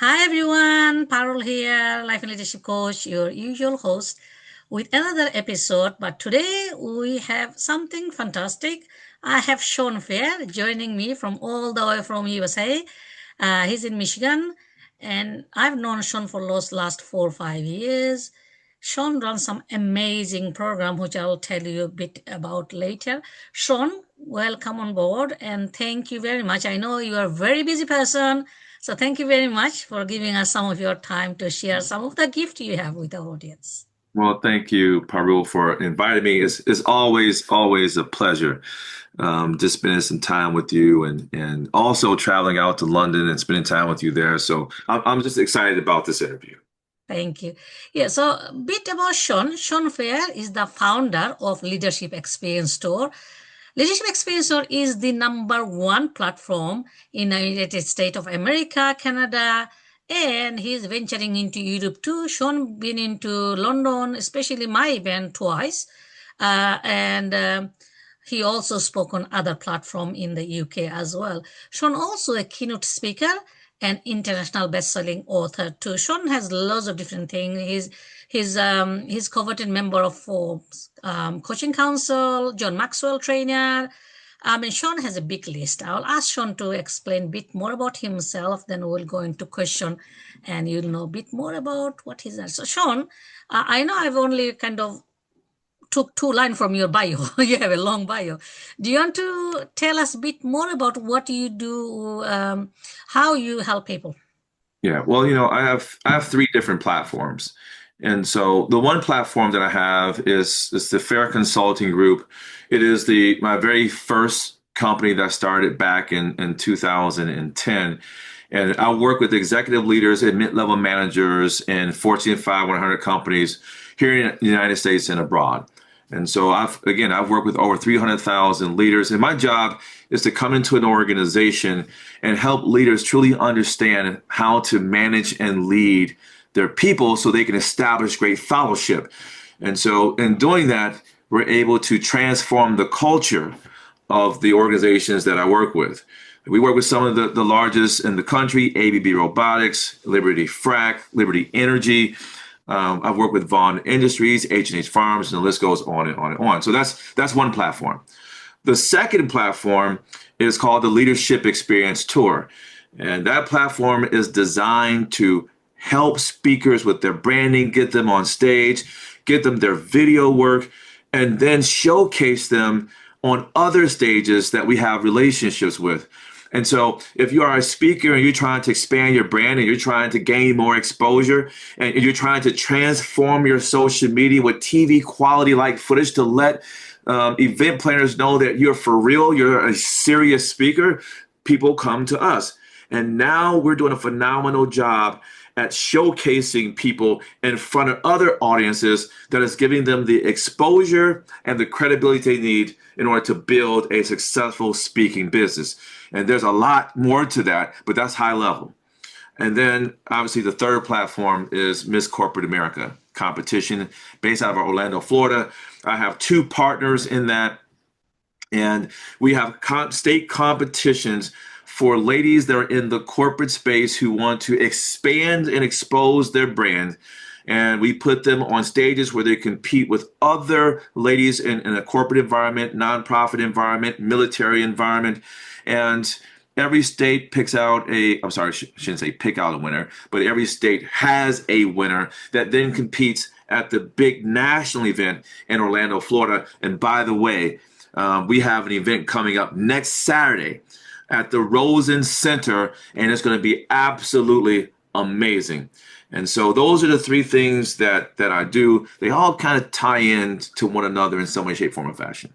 Hi everyone, Parul here, Life and Leadership Coach, your usual host with another episode. But today we have something fantastic. I have Shawn Fair joining me from all the way from USA. He's in Michigan, and I've known Shawn for those last 4 or 5 years. Shawn runs some amazing program, which I'll tell you a bit about later. Shawn, welcome on board, and thank you very much. I know you are a very busy person, so thank you very much for giving us some of your time to share some of the gift you have with our audience. Well, thank you, Parul, for inviting me. It's always a pleasure. Just spending some time with you and also traveling out to London and spending time with you there. So I'm just excited about this interview. Thank you. Yeah, so a bit about Shawn. Shawn Fair is the founder of Leadership Experience Store. Leadership Experience Store is the number one platform in the United States of America, Canada, and he's venturing into Europe too. Shawn been into London, especially my event twice, and he also spoke on other platform in the UK as well. Shawn also a keynote speaker and international best-selling author too. Shawn has lots of different things. He's coveted member of Forbes Coaching Council, John Maxwell trainer. I mean, Shawn has a big list. I'll ask Shawn to explain a bit more about himself. Then we'll go into question, and you'll know a bit more about what he's done. So, Shawn, I know I've only kind of took two lines from your bio. You have a long bio. Do you want to tell us a bit more about what you do, how you help people? Yeah, well, I have three different platforms. And so the one platform that I have is the Fair Consulting Group. It is the my very first company that started back in 2010. And I work with executive leaders and mid-level managers in Fortune 500 companies here in the United States and abroad. And so I've worked with over 300,000 leaders, and my job is to come into an organization and help leaders truly understand how to manage and lead their people so they can establish great fellowship. And so in doing that, we're able to transform the culture of the organizations that I work with. We work with some of the largest in the country: ABB Robotics, Liberty Frac, Liberty Energy. I've worked with Vaughn Industries, H&H Farms, and the list goes on and on and on. So that's one platform. The second platform is called the Leadership Experience Tour. And that platform is designed to help speakers with their branding, get them on stage, get them their video work, and then showcase them on other stages that we have relationships with. And so if you are a speaker and you're trying to expand your brand and you're trying to gain more exposure and you're trying to transform your social media with TV quality like footage to let event planners know that you're for real, you're a serious speaker, people come to us. And now we're doing a phenomenal job at showcasing people in front of other audiences that is giving them the exposure and the credibility they need in order to build a successful speaking business. And there's a lot more to that, but that's high level. And then obviously the third platform is Miss Corporate America competition based out of Orlando, Florida. I have two partners in that, and we have state competitions for ladies that are in the corporate space who want to expand and expose their brand. And we put them on stages where they compete with other ladies in a corporate environment, nonprofit environment, military environment. And every state picks out I'm sorry, I shouldn't say pick out a winner, but every state has a winner that then competes at the big national event in Orlando, Florida. And by the way, we have an event coming up next Saturday at the Rosen Center, and it's going to be absolutely amazing. And so those are the three things that I do. They all kind of tie in to one another in some way, shape, form, or fashion.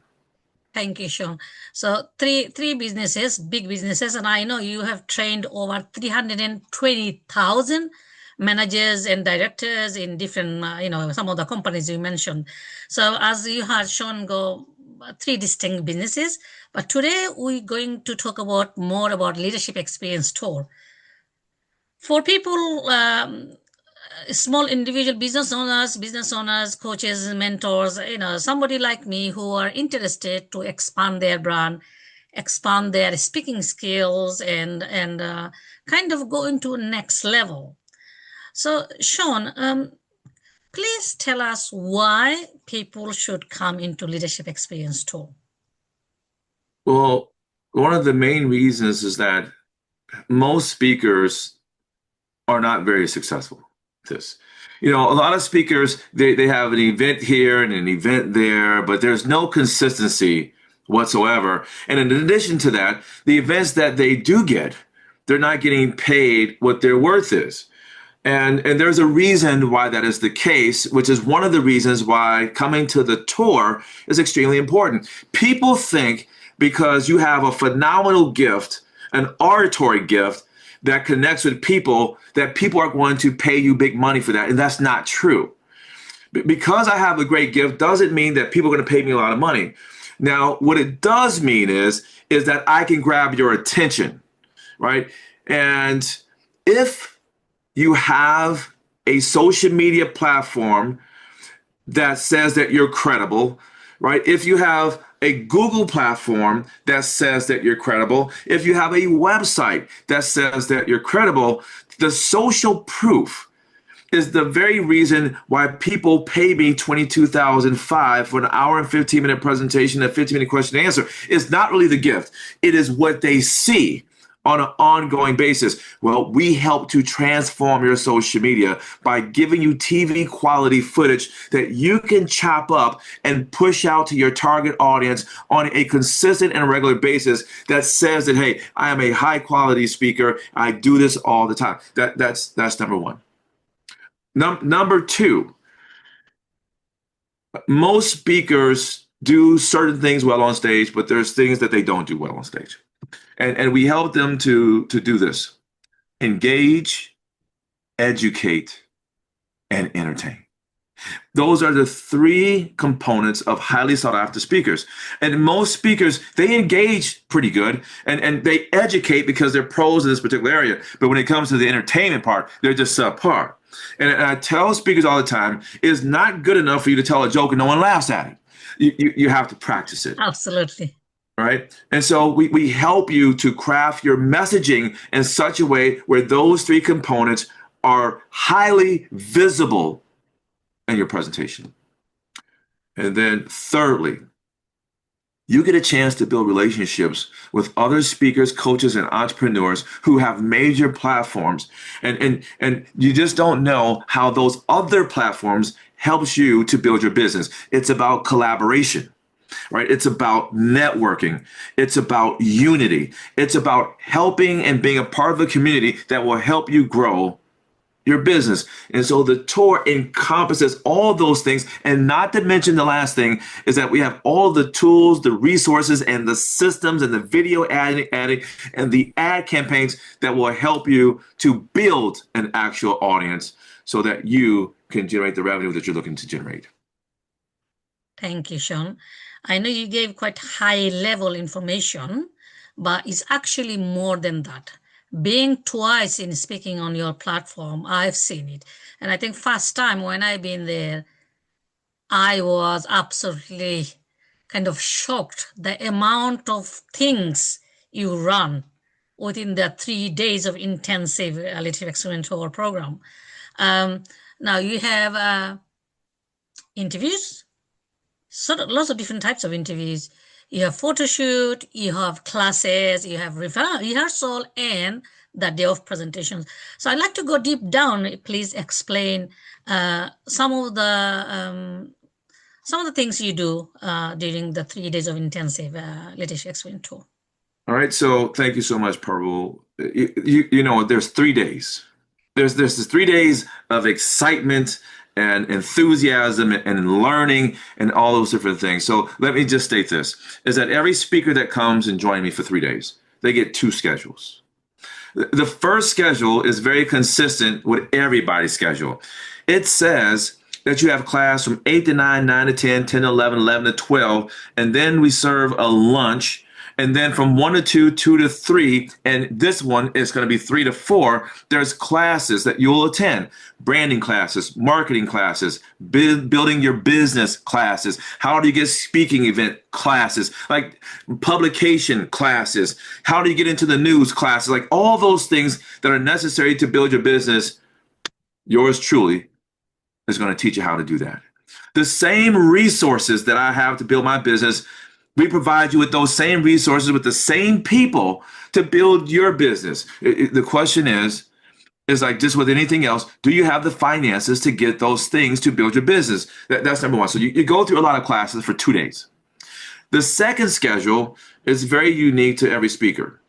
Thank you, Shawn. So three businesses, big businesses, and I know you have trained over 320,000 managers and directors in different, some of the companies you mentioned. So as you had shown, go three distinct businesses, but today we're going to talk about more about leadership experience tour. For people, small individual business owners, coaches, mentors, somebody like me who are interested to expand their brand expand their speaking skills and kind of go into next level. So, Shawn, please tell us why people should come into Leadership Experience Tour. Well, one of the main reasons is that most speakers are not very successful at this. A lot of speakers, they have an event here and an event there, but there's no consistency whatsoever. And in addition to that, the events that they do get, they're not getting paid what their worth is. And there's a reason why that is the case, which is one of the reasons why coming to the tour is extremely important. People think because you have a phenomenal gift, an oratory gift that connects with people, that people are going to pay you big money for that. And that's not true. Because I have a great gift doesn't mean that people are going to pay me a lot of money. Now, what it does mean is that I can grab your attention, right? And if you have a social media platform that says that you're credible, right? If you have a Google platform that says that you're credible, if you have a website that says that you're credible, the social proof is the very reason why people pay me $22,500 for an hour and 15-minute presentation, a 15-minute question and answer. It's not really the gift. It is what they see on an ongoing basis. Well, we help to transform your social media by giving you TV quality footage that you can chop up and push out to your target audience on a consistent and regular basis that says that, hey, I am a high quality speaker. I do this all the time. That's number one. Number two, most speakers do certain things well on stage, but there's things that they don't do well on stage. And we help them to do this: engage, educate, and entertain. Those are the three components of highly sought after speakers. And most speakers, they engage pretty good and they educate because they're pros in this particular area. But when it comes to the entertainment part, they're just subpar. And I tell speakers all the time, it's not good enough for you to tell a joke and no one laughs at it. You have to practice it. Absolutely. Right. And so we help you to craft your messaging in such a way where those three components are highly visible in your presentation. And then thirdly, you get a chance to build relationships with other speakers, coaches, and entrepreneurs who have major platforms. And you just don't know how those other platforms helps you to build your business. It's about collaboration. Right? It's about networking. It's about unity. It's about helping and being a part of a community that will help you grow your business. And so the tour encompasses all those things. And not to mention the last thing is that we have all the tools, the resources, and the systems and the video adding and the ad campaigns that will help you to build an actual audience so that you can generate the revenue that you're looking to generate. Thank you, Shawn. I know you gave quite high level information, but it's actually more than that. Being twice in speaking on your platform, I've seen it. And I think first time when I've been there, I was absolutely kind of shocked the amount of things you run within the 3 days of intensive Leadership Experience Tour program. Now you have interviews. So lots of different types of interviews. You have photo shoot, you have classes, you have rehearsal, and the day of presentations. So I'd like to go deep down. Please explain some of the things you do during the 3 days of intensive Leadership Experience Tour. All right. So thank you so much, Parul. You know, there's 3 days. There's this 3 days of excitement and enthusiasm and learning and all those different things. So let me just state this, is that every speaker that comes and joins me for 3 days, they get 2 schedules. The first schedule is very consistent with everybody's schedule. It says that you have class from 8 to 9, 9 to 10, 10 to 11, 11 to 12, and then we serve a lunch And then from 1 to 2, 2 to 3, and this one is going to be 3 to 4, there's classes that you'll attend. Branding classes, marketing classes, building your business classes. How do you get speaking event classes, like publication classes? How do you get into the news classes? Like all those things that are necessary to build your business. Yours truly is going to teach you how to do that. The same resources that I have to build my business, we provide you with those same resources with the same people to build your business. The question is like just with anything else, do you have the finances to get those things to build your business? That's number one. So you go through a lot of classes for 2 days. The second schedule is very unique to every speaker.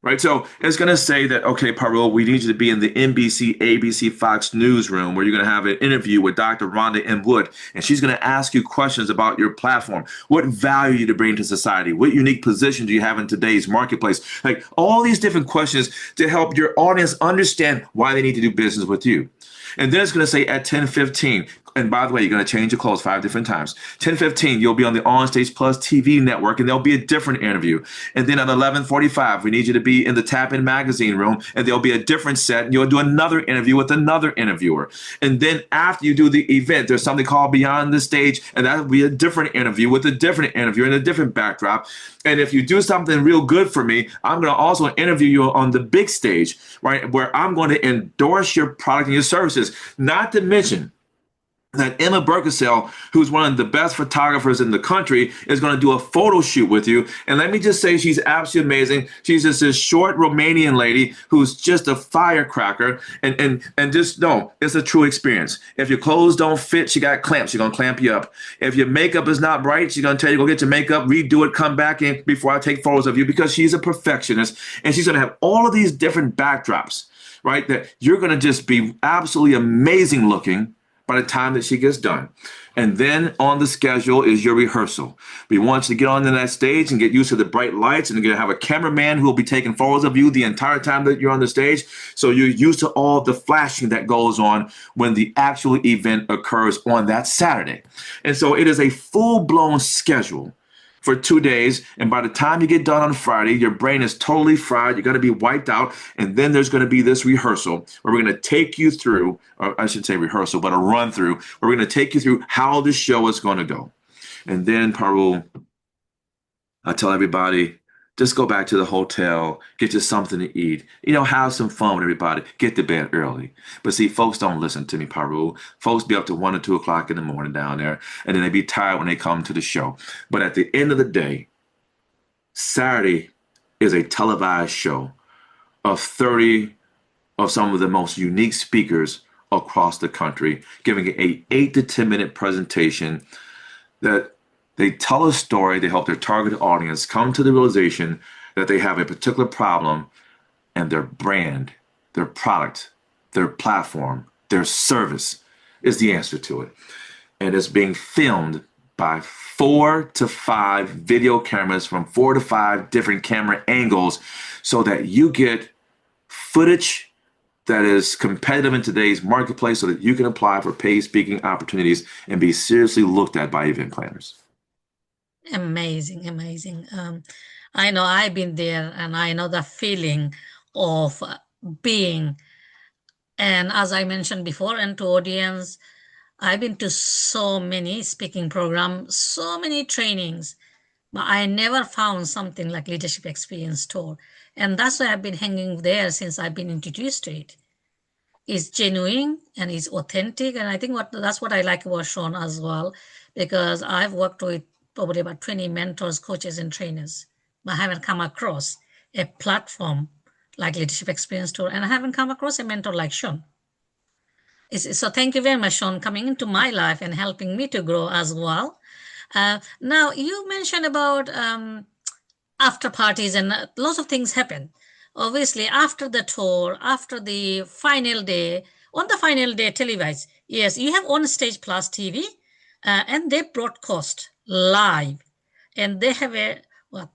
Right. So it's going to say that, okay, Parul, we need you to be in the NBC, ABC, Fox newsroom where you're going to have an interview with Dr. Rhonda M. Wood. And she's going to ask you questions about your platform. What value do you bring to society? What unique position do you have in today's marketplace? Like all these different questions to help your audience understand why they need to do business with you. And then it's going to say at 10:15, and by the way, you're going to change your clothes 5 different times. 10:15, you'll be on the OnStage Plus TV network, and there'll be a different interview. And then at 11:45, we need you to be in the Tap In magazine room, and there'll be a different set, and you'll do another interview with another interviewer. And then after you do the event, there's something called Beyond the Stage, and that'll be a different interview with a different interviewer and a different backdrop. And if you do something real good for me, I'm going to also interview you on the big stage, right, where I'm going to endorse your product and your services. Not to mention that Emma Berkesel, who's one of the best photographers in the country, is going to do a photo shoot with you. And let me just say, she's absolutely amazing. She's just this short Romanian lady who's just a firecracker. And just know, it's a true experience. If your clothes don't fit, she got clamps. She's going to clamp you up. If your makeup is not bright, she's going to tell you, go get your makeup, redo it, come back in before I take photos of you, because she's a perfectionist. And she's going to have all of these different backdrops, right, that you're going to just be absolutely amazing looking by the time that she gets done. And then on the schedule is your rehearsal. We want you to get on that stage and get used to the bright lights, and you're going to have a cameraman who will be taking photos of you the entire time that you're on the stage. So you're used to all the flashing that goes on when the actual event occurs on that Saturday. And so it is a full-blown schedule for 2 days. And by the time you get done on Friday, your brain is totally fried. You're going to be wiped out. And then there's going to be this rehearsal where we're going to take you through, or I should say rehearsal, but a run through, where we're going to take you through how the show is going to go. And then, Parul, I tell everybody, just go back to the hotel, get you something to eat, have some fun with everybody, get to bed early. But see, folks don't listen to me, Parul. Folks be up to 1 or 2 o'clock in the morning down there, and then they be tired when they come to the show. But at the end of the day, Saturday is a televised show of 30 of some of the most unique speakers across the country, giving an 8 to 10 minute presentation that they tell a story. They help their target audience come to the realization that they have a particular problem, and their brand, their product, their platform, their service is the answer to it. And it's being filmed by 4 to 5 video cameras from 4 to 5 different camera angles, so that you get footage that is competitive in today's marketplace, so that you can apply for paid speaking opportunities and be seriously looked at by event planners. Amazing, amazing. I know I've been there, and I know the feeling of being. And as I mentioned before, and to audience, I've been to so many speaking programs, so many trainings, but I never found something like Leadership Experience Tour. And that's why I've been hanging there since I've been introduced to it. It's genuine and it's authentic. And I think that's what I like about Shawn as well, because I've worked with probably about 20 mentors, coaches, and trainers, but I haven't come across a platform like Leadership Experience Tour, and I haven't come across a mentor like Shawn. So thank you very much, Shawn, coming into my life and helping me to grow as well. Now, you mentioned about after parties, and lots of things happen. Obviously, after the tour, after the final day, on the final day televised, yes, you have On Stage Plus TV, and they broadcast live, and they have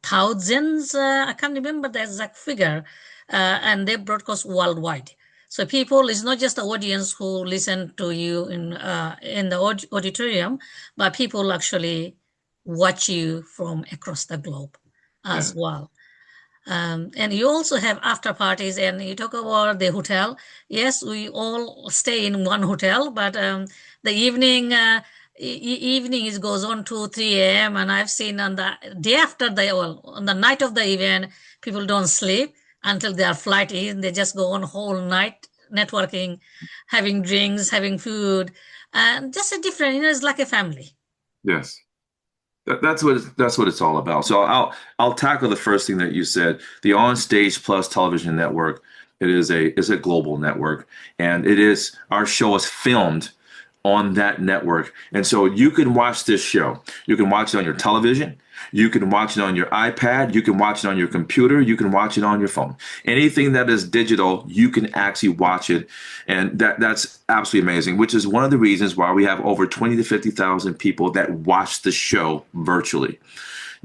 thousands, I can't remember the exact figure, and they broadcast worldwide. So people, it's not just the audience who listen to you in the auditorium, but people actually watch you from across the globe. as well. And you also have after parties, and you talk about the hotel. Yes, we all stay in one hotel, but the evening evening is goes on to 3 a.m. And I've seen on the day after on the night of the event, people don't sleep until their flight is. They just go on whole night networking, having drinks, having food, and just a different. It's like a family. Yes. That's what it's all about. So I'll tackle the first thing that you said. The On Stage Plus television network. It is a global network, and our show is filmed on that network. And so you can watch this show. You can watch it on your television. You can watch it on your iPad. You can watch it on your computer. You can watch it on your phone. Anything that is digital, you can actually watch it. And that's absolutely amazing, which is one of the reasons why we have over 20 to 50,000 people that watch the show virtually.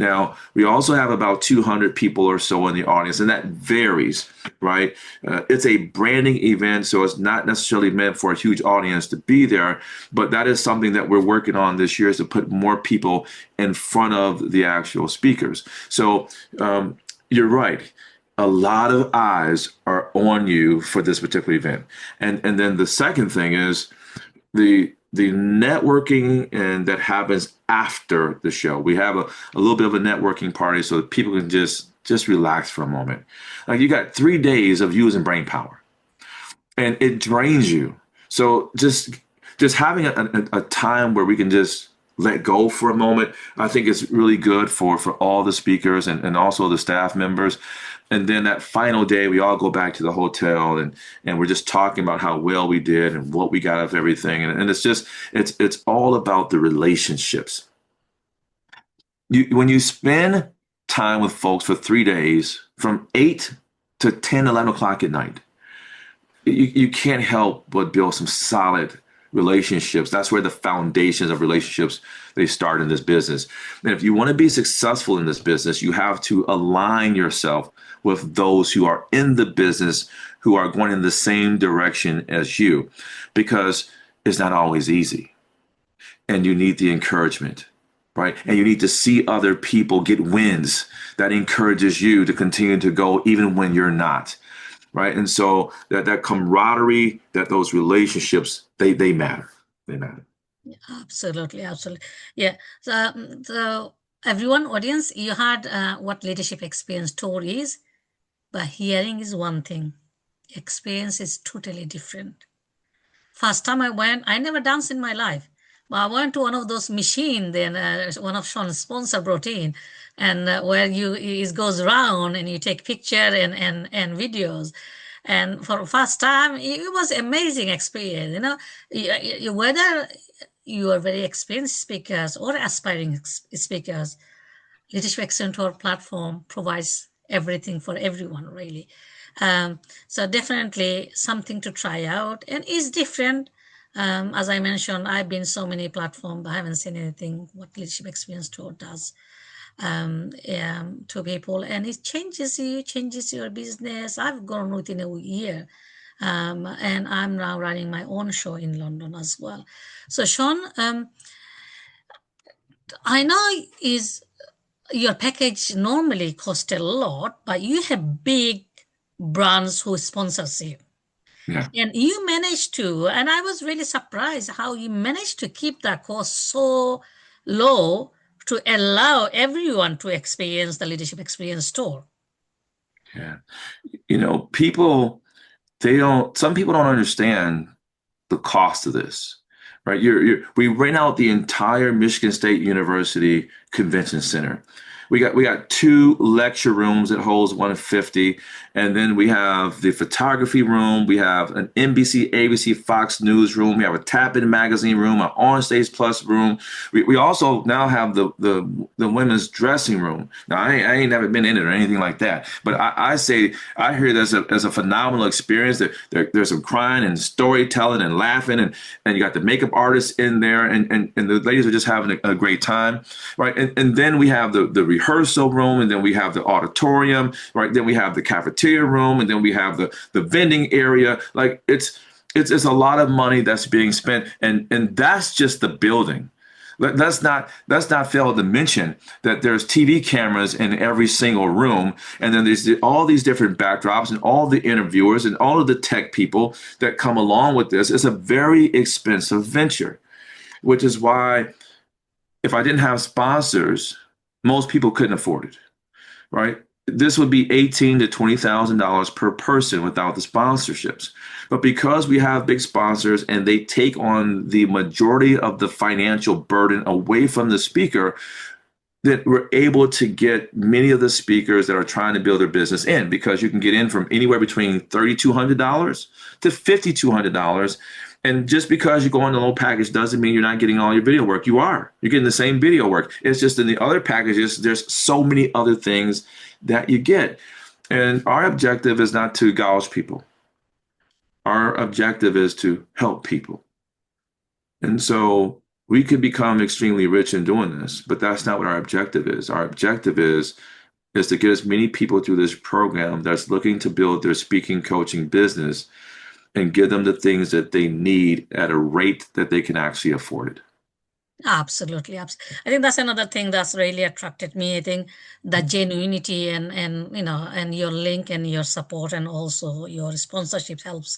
Now, we also have about 200 people or so in the audience, and that varies, right? It's a branding event, so it's not necessarily meant for a huge audience to be there, but that is something that we're working on this year, is to put more people in front of the actual speakers. So you're right. A lot of eyes are on you for this particular event. And then the second thing is the networking and that happens after the show. We have a little bit of a networking party so that people can just relax for a moment. Like, you got 3 days of using brain power, and it drains you. So just having a time where we can just let go for a moment, I think is really good for all the speakers and also the staff members. And then that final day, we all go back to the hotel and we're just talking about how well we did and what we got of everything. And it's all about the relationships. When you spend time with folks for 3 days, from 8 to 10, 11 o'clock at night, you can't help but build some solid relationships. That's where the foundations of relationships, they start in this business. And if you want to be successful in this business, you have to align yourself with those who are in the business, who are going in the same direction as you, because it's not always easy. And you need the encouragement, right? And you need to see other people get wins that encourages you to continue to go even when you're not. Right. And so that camaraderie, that those relationships, they matter. They matter. Absolutely, absolutely. Yeah. So everyone, audience, you heard what leadership experience story is, but hearing is one thing. Experience is totally different. First time I went, I never danced in my life. But I went to one of those machines, then one of Shawn's sponsor brought in, and where it goes around and you take picture and videos. And for first time, it was amazing experience. Whether you are very experienced speakers or aspiring speakers, Leadership Accenture platform provides everything for everyone, really. So definitely something to try out, and is different. As I mentioned, I've been so many platforms, but I haven't seen anything what Leadership Experience Tour does to people, and it changes you, changes your business. I've grown within a year, and I'm now running my own show in London as well. So Shawn, I know is your package normally cost a lot, but you have big brands who sponsors you. Yeah. And you managed to, and I was really surprised how you managed to keep that cost so low to allow everyone to experience the Leadership Experience Tour. Yeah. Some people don't understand the cost of this, right? We rent out the entire Michigan State University Convention Center. We got 2 lecture rooms that holds 150, and then we have the photography room. We have an NBC, ABC, Fox News room. We have a Tap In magazine room, an On Stage Plus room. We also now have the women's dressing room. Now I ain't never been in it or anything like that, but I hear it as a phenomenal experience. That there's some crying and storytelling and laughing, and you got the makeup artists in there, and the ladies are just having a great time, right? And then we have the rehearsal room, and then we have the auditorium, right? Then we have the cafeteria room, and then we have the vending area. Like, it's a lot of money that's being spent, and that's just the building. Let's not fail to mention that there's TV cameras in every single room, and then there's all these different backdrops and all the interviewers and all of the tech people that come along with this. It's a very expensive venture, which is why if I didn't have sponsors, most people couldn't afford it, right? This would be $18,000 to $20,000 per person without the sponsorships. But because we have big sponsors and they take on the majority of the financial burden away from the speaker, that we're able to get many of the speakers that are trying to build their business in, because you can get in from anywhere between $3,200 to $5,200. And just because you go on the low package doesn't mean you're not getting all your video work. You are. You're getting the same video work. It's just in the other packages, there's so many other things that you get. And our objective is not to gouge people. Our objective is to help people. And so we could become extremely rich in doing this, but that's not what our objective is. Our objective is to get as many people through this program that's looking to build their speaking coaching business and give them the things that they need at a rate that they can actually afford it. Absolutely. I think that's another thing that's really attracted me. I think the genuinity and your link and your support and also your sponsorship helps.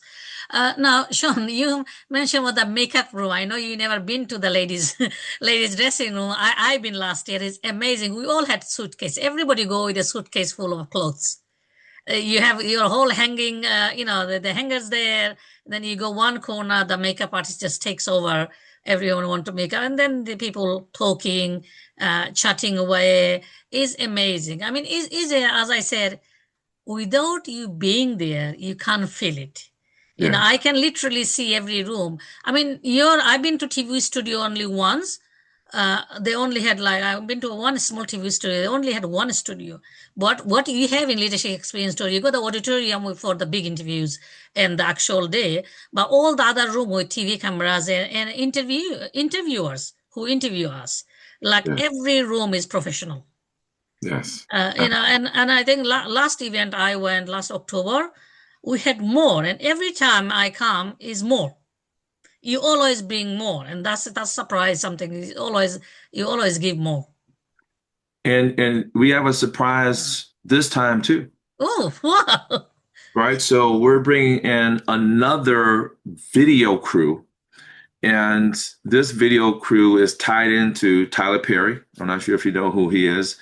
Now, Shawn, you mentioned about the makeup room. I know you never been to the ladies ladies dressing room. I've been last year. It's amazing. We all had suitcase. Everybody go with a suitcase full of clothes. You have your whole hanging, the hangers there. Then you go one corner, the makeup artist just takes over. Everyone want to make up, and then the people talking, chatting away is amazing. I mean, is as I said, without you being there, you can't feel it. You know, I can literally see every room. I mean, I've been to TV studio only once. They only had I've been to one small TV studio. They only had one studio. But what you have in leadership experience story, you go to the auditorium for the big interviews and the actual day, but all the other room with TV cameras and interviewers who interview us. Every room is professional. Yes. And I think last event I went last October, we had more, and every time I come is more. You always bring more, and that's surprise something. You always give more. And we have a surprise this time too. Oh, wow. Right. So we're bringing in another video crew, and this video crew is tied into Tyler Perry. I'm not sure if you know who he is,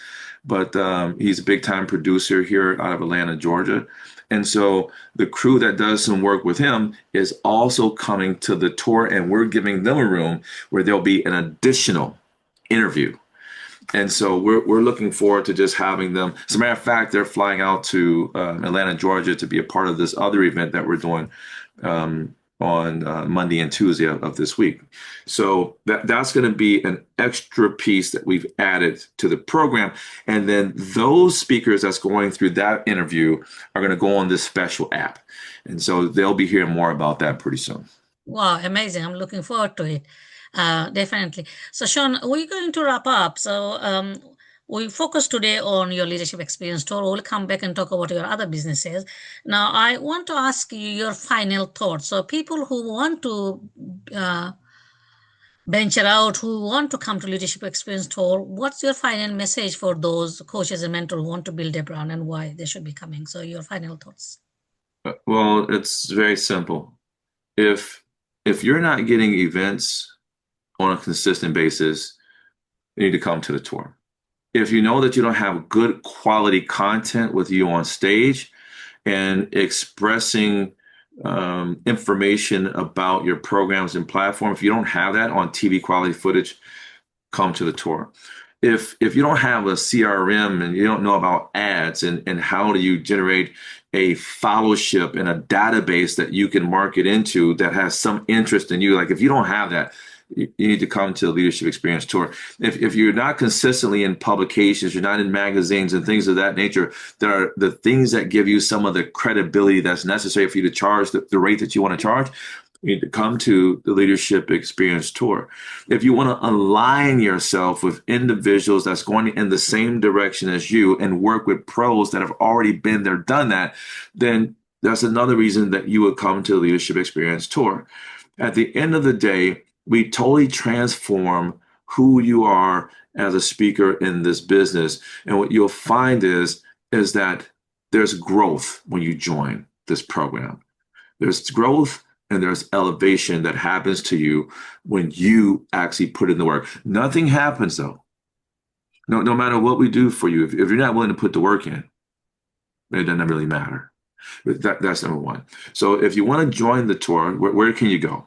but he's a big time producer here out of Atlanta, Georgia. And so the crew that does some work with him is also coming to the tour, and we're giving them a room where there'll be an additional interview. And so we're looking forward to just having them. As a matter of fact, they're flying out to Atlanta, Georgia to be a part of this other event that we're doing on Monday and Tuesday of this week. So that's going to be an extra piece that we've added to the program. And then those speakers that's going through that interview are going to go on this special app. And so they'll be hearing more about that pretty soon. Wow, amazing. I'm looking forward to it. Definitely. So, Shawn, we're going to wrap up. So, we focus today on your leadership experience tour. We'll come back and talk about your other businesses. Now, I want to ask you your final thoughts. So, people who want to venture out, who want to come to leadership experience tour, what's your final message for those coaches and mentors who want to build a brand and why they should be coming? So, your final thoughts. Well, it's very simple. If you're not getting events on a consistent basis, you need to come to the tour. If you know that you don't have good quality content with you on stage and expressing information about your programs and platform, if you don't have that on TV quality footage, come to the tour. If you don't have a CRM and you don't know about ads and how do you generate a followership and a database that you can market into that has some interest in you, like if you don't have that, you need to come to the Leadership Experience Tour. If you're not consistently in publications, you're not in magazines and things of that nature, there are the things that give you some of the credibility that's necessary for you to charge the rate that you want to charge. You need to come to the Leadership Experience Tour. If you want to align yourself with individuals that's going in the same direction as you and work with pros that have already been there, done that, then that's another reason that you would come to the Leadership Experience Tour. At the end of the day, we totally transform who you are as a speaker in this business. And what you'll find is that there's growth when you join this program. There's growth and there's elevation that happens to you when you actually put in the work. Nothing happens though. No matter what we do for you, if you're not willing to put the work in, it doesn't really matter. That's number one. So if you want to join the tour, where can you go?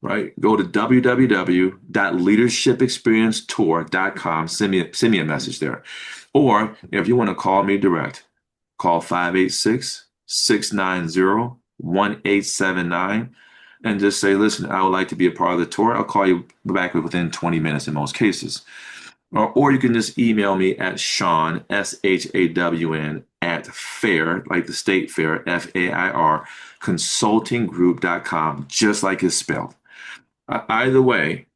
Right? Go to www.leadershipexperiencetour.com. Send me a message there. Or if you want to call me direct, call 586-690-1879 and just say, listen, I would like to be a part of the tour. I'll call you back within 20 minutes in most cases. Or you can just email me at Shawn, SHAWN, at Fair, like the state fair, FAIR, consultinggroup.com, just like it's spelled. Either way,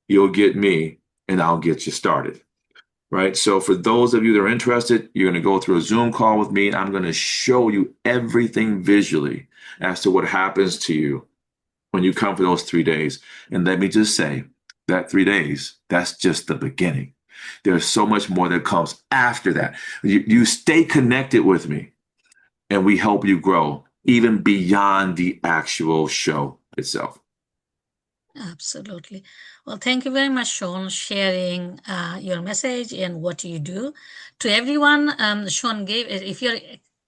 you'll get me and I'll get you started. Right? So for those of you that are interested, you're going to go through a Zoom call with me. I'm going to show you everything visually as to what happens to you when you come for those 3 days. And let me just say that 3 days, that's just the beginning. There's so much more that comes after that. You stay connected with me and we help you grow even beyond the actual show itself. Absolutely. Well, thank you very much, Shawn, sharing your message and what you do. To everyone, Shawn gave, if you're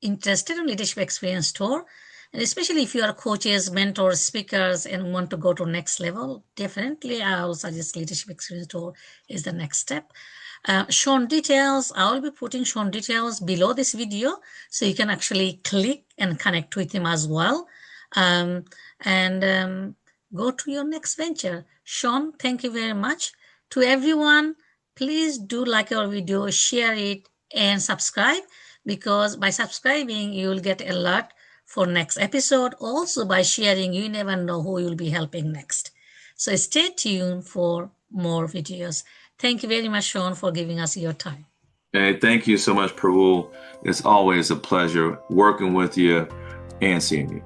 interested in Leadership Experience Tour, and especially if you are coaches, mentors, speakers, and want to go to next level, definitely I will suggest Leadership Experience Tour is the next step. Shawn details, I will be putting Shawn details below this video, so you can actually click and connect with him as well. Go to your next venture. Shawn, thank you very much. To everyone, please do like our video, share it, and subscribe, because by subscribing, you will get alert for next episode. Also, by sharing, you never know who you'll be helping next. So stay tuned for more videos. Thank you very much, Shawn, for giving us your time. Hey, thank you so much, Parul. It's always a pleasure working with you and seeing you.